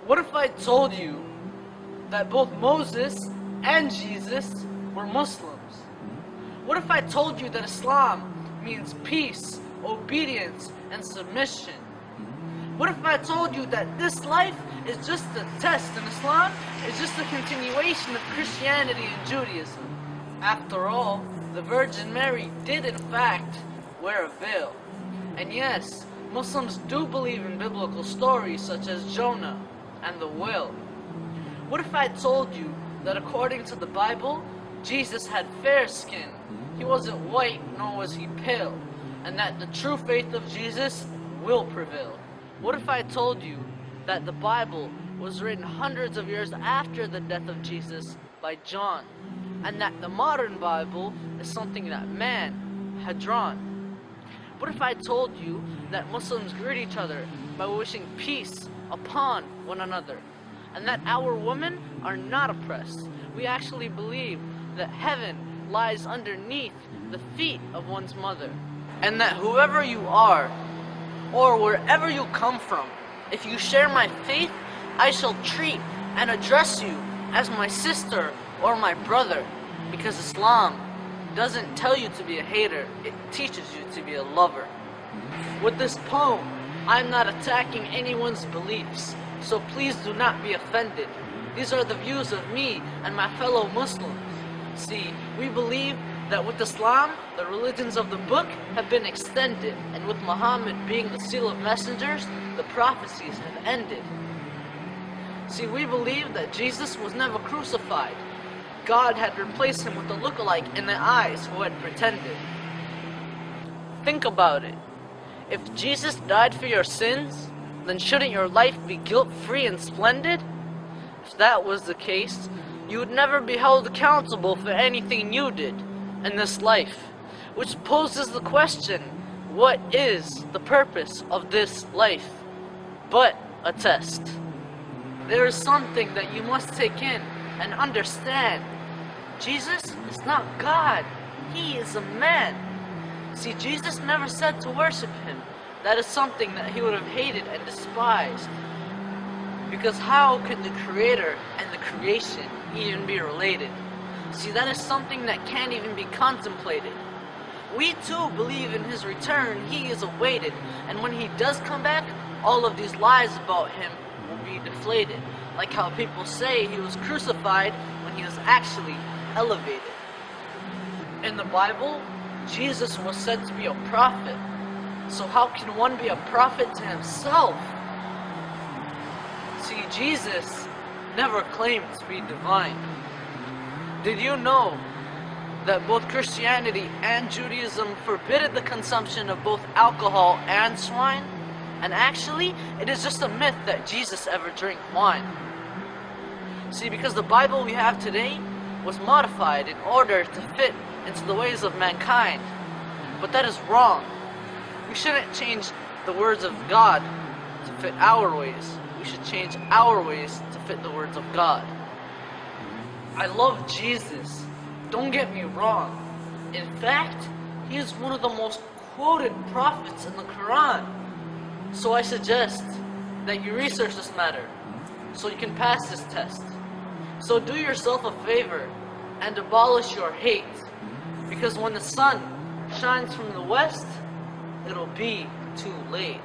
What if I told you that both Moses and Jesus were Muslims? What if I told you that Islam means peace, obedience, and submission? What if I told you that this life is just a test and Islam is just a continuation of Christianity and Judaism? After all, the Virgin Mary did in fact wear a veil. And yes, Muslims do believe in biblical stories such as Jonah and the whale. What if I told you that according to the Bible, Jesus had fair skin, he wasn't white nor was he pale, and that the true faith of Jesus will prevail? What if I told you that the Bible was written hundreds of years after the death of Jesus by John, and that the modern Bible is something that man had drawn? What if I told you that Muslims greet each other by wishing peace upon one another, and that our women are not oppressed? We actually believe that heaven lies underneath the feet of one's mother, and that whoever you are, or wherever you come from, if you share my faith, I shall treat and address you as my sister or my brother, because Islam doesn't tell you to be a hater, it teaches you to be a lover. With this poem, I'm not attacking anyone's beliefs, so please do not be offended. These are the views of me and my fellow Muslims. See, we believe that with Islam, the religions of the book have been extended, and with Muhammad being the seal of messengers, the prophecies have ended. See, we believe that Jesus was never crucified. God had replaced him with a lookalike in the eyes who had pretended. Think about it. If Jesus died for your sins, then shouldn't your life be guilt-free and splendid? If that was the case, you would never be held accountable for anything you did in this life, which poses the question, what is the purpose of this life but a test? There is something that you must take in and understand. Jesus is not God, he is a man. See, Jesus never said to worship him. That is something that he would have hated and despised. Because how could the creator and the creation even be related? See, that is something that can't even be contemplated. We too believe in his return, he is awaited, and when he does come back, all of these lies about him will be deflated. Like how people say he was crucified when he was actually elevated. In the Bible, Jesus was said to be a prophet. So how can one be a prophet to himself? See, Jesus never claimed to be divine. Did you know that both Christianity and Judaism forbid the consumption of both alcohol and swine? And actually, it is just a myth that Jesus ever drank wine. See, because the Bible we have today was modified in order to fit into the ways of mankind. But that is wrong. We shouldn't change the words of God to fit our ways. We should change our ways to fit the words of God. I love Jesus. Don't get me wrong. In fact, he is one of the most quoted prophets in the Quran. So I suggest that you research this matter so you can pass this test. So do yourself a favor and abolish your hate, because when the sun shines from the west, it'll be too late.